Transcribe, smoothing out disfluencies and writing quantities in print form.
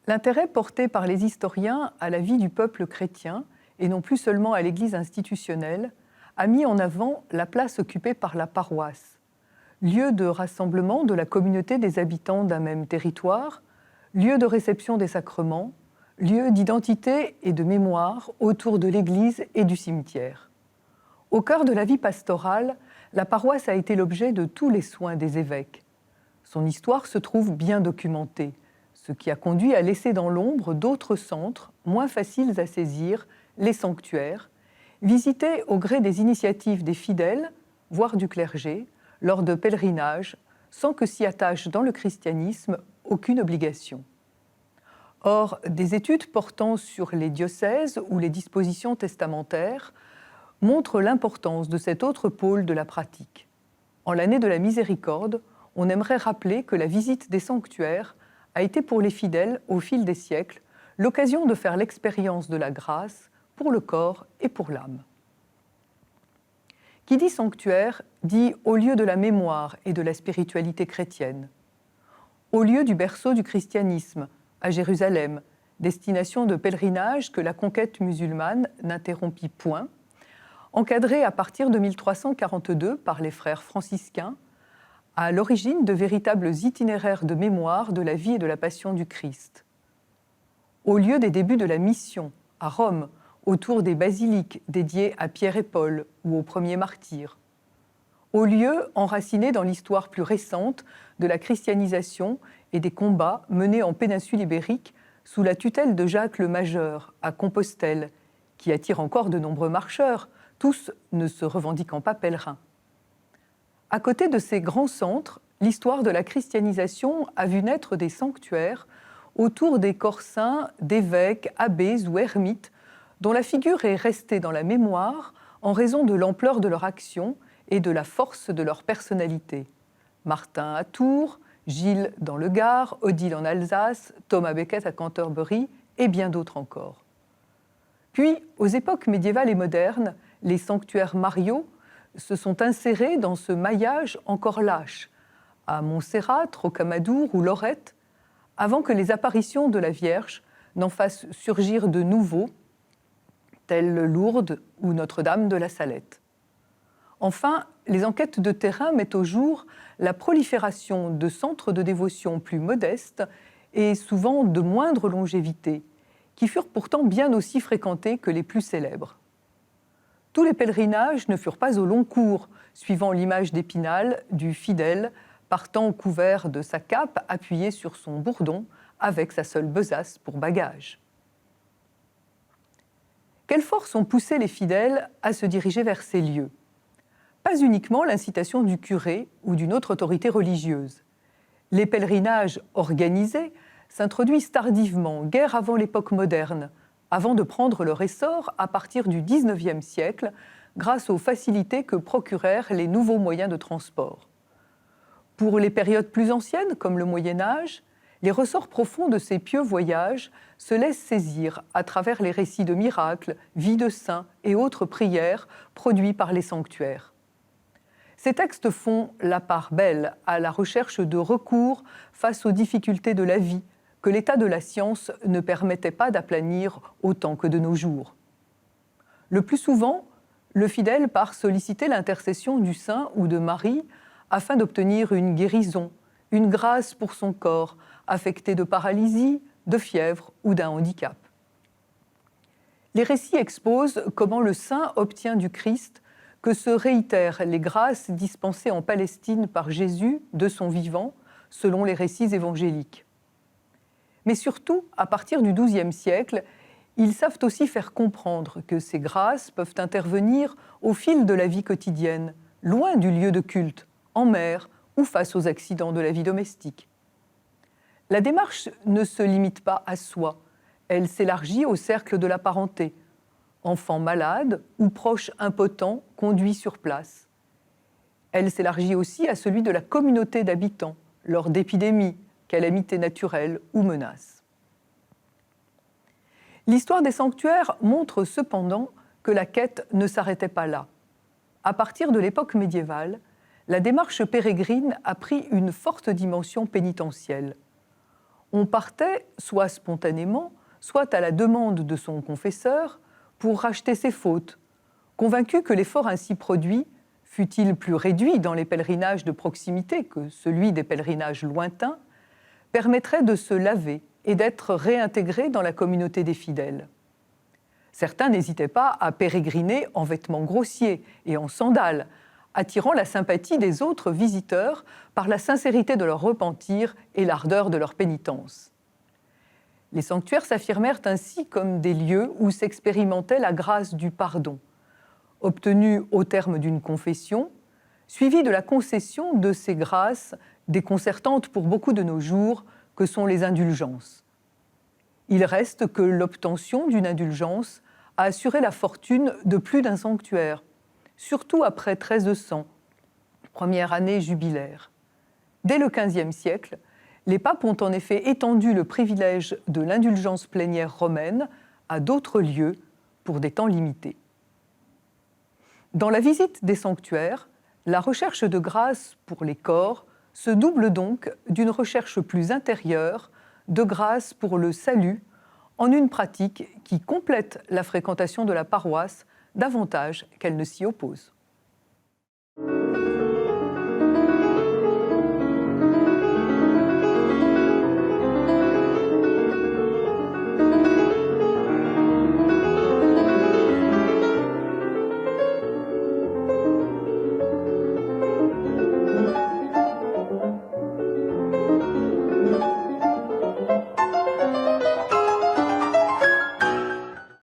L'intérêt porté par les historiens à la vie du peuple chrétien, et non plus seulement à l'Église institutionnelle, a mis en avant la place occupée par la paroisse, lieu de rassemblement de la communauté des habitants d'un même territoire, lieu de réception des sacrements, lieu d'identité et de mémoire autour de l'Église et du cimetière. Au cœur de la vie pastorale, la paroisse a été l'objet de tous les soins des évêques. Son histoire se trouve bien documentée, ce qui a conduit à laisser dans l'ombre d'autres centres moins faciles à saisir, les sanctuaires, visités au gré des initiatives des fidèles, voire du clergé, lors de pèlerinages, sans que s'y attache dans le christianisme aucune obligation. Or, des études portant sur les diocèses ou les dispositions testamentaires montrent l'importance de cet autre pôle de la pratique. En l'année de la miséricorde, on aimerait rappeler que la visite des sanctuaires a été pour les fidèles, au fil des siècles, l'occasion de faire l'expérience de la grâce pour le corps et pour l'âme. Qui dit sanctuaire dit au lieu de la mémoire et de la spiritualité chrétienne, au lieu du berceau du christianisme, à Jérusalem, destination de pèlerinage que la conquête musulmane n'interrompit point, encadré à partir de 1342 par les frères franciscains, à l'origine de véritables itinéraires de mémoire de la vie et de la passion du Christ. Au lieu des débuts de la mission, à Rome, autour des basiliques dédiées à Pierre et Paul ou aux premiers martyrs. Au lieu enraciné dans l'histoire plus récente de la christianisation et des combats menés en péninsule ibérique sous la tutelle de Jacques le Majeur, à Compostelle, qui attire encore de nombreux marcheurs, tous ne se revendiquant pas pèlerins. À côté de ces grands centres, l'histoire de la christianisation a vu naître des sanctuaires autour des corps saints d'évêques, abbés ou ermites, dont la figure est restée dans la mémoire en raison de l'ampleur de leur action et de la force de leur personnalité. Martin à Tours, Gilles dans le Gard, Odile en Alsace, Thomas Becket à Canterbury et bien d'autres encore. Puis, aux époques médiévales et modernes, les sanctuaires mariaux se sont insérés dans ce maillage encore lâche, à Montserrat, Rocamadour ou Lorette, avant que les apparitions de la Vierge n'en fassent surgir de nouveaux, tels Lourdes ou Notre-Dame de la Salette. Enfin, les enquêtes de terrain mettent au jour la prolifération de centres de dévotion plus modestes et souvent de moindre longévité, qui furent pourtant bien aussi fréquentés que les plus célèbres. Tous les pèlerinages ne furent pas au long cours, suivant l'image d'Épinal du fidèle partant au couvert de sa cape appuyée sur son bourdon avec sa seule besace pour bagage. Quelles forces ont poussé les fidèles à se diriger vers ces lieux ? Pas uniquement l'incitation du curé ou d'une autre autorité religieuse. Les pèlerinages organisés s'introduisent tardivement, guère avant l'époque moderne, avant de prendre leur essor à partir du XIXe siècle, grâce aux facilités que procurèrent les nouveaux moyens de transport. Pour les périodes plus anciennes, comme le Moyen Âge, les ressorts profonds de ces pieux voyages se laissent saisir à travers les récits de miracles, vies de saints et autres prières produits par les sanctuaires. Ces textes font la part belle à la recherche de recours face aux difficultés de la vie, que l'état de la science ne permettait pas d'aplanir autant que de nos jours. Le plus souvent, le fidèle part solliciter l'intercession du saint ou de Marie afin d'obtenir une guérison, une grâce pour son corps, affecté de paralysie, de fièvre ou d'un handicap. Les récits exposent comment le saint obtient du Christ que se réitèrent les grâces dispensées en Palestine par Jésus de son vivant, selon les récits évangéliques. Mais surtout, à partir du XIIe siècle, ils savent aussi faire comprendre que ces grâces peuvent intervenir au fil de la vie quotidienne, loin du lieu de culte, en mer ou face aux accidents de la vie domestique. La démarche ne se limite pas à soi, elle s'élargit au cercle de la parenté, enfants malades ou proches impotents conduits sur place. Elle s'élargit aussi à celui de la communauté d'habitants, lors d'épidémies, calamités naturelles ou menaces. L'histoire des sanctuaires montre cependant que la quête ne s'arrêtait pas là. À partir de l'époque médiévale, la démarche pérégrine a pris une forte dimension pénitentielle. on partait soit spontanément, soit à la demande de son confesseur, pour racheter ses fautes, convaincu que l'effort ainsi produit, fût-il plus réduit dans les pèlerinages de proximité que celui des pèlerinages lointains, permettrait de se laver et d'être réintégré dans la communauté des fidèles. Certains n'hésitaient pas à pérégriner en vêtements grossiers et en sandales, attirant la sympathie des autres visiteurs par la sincérité de leur repentir et l'ardeur de leur pénitence. Les sanctuaires s'affirmèrent ainsi comme des lieux où s'expérimentait la grâce du pardon, obtenue au terme d'une confession, suivie de la concession de ces grâces déconcertantes pour beaucoup de nos jours que sont les indulgences. Il reste que l'obtention d'une indulgence a assuré la fortune de plus d'un sanctuaire, surtout après 1300, première année jubilaire. Dès le XVe siècle, les papes ont en effet étendu le privilège de l'indulgence plénière romaine à d'autres lieux pour des temps limités. Dans la visite des sanctuaires, la recherche de grâce pour les corps se double donc d'une recherche plus intérieure de grâce pour le salut en une pratique qui complète la fréquentation de la paroisse davantage qu'elle ne s'y oppose.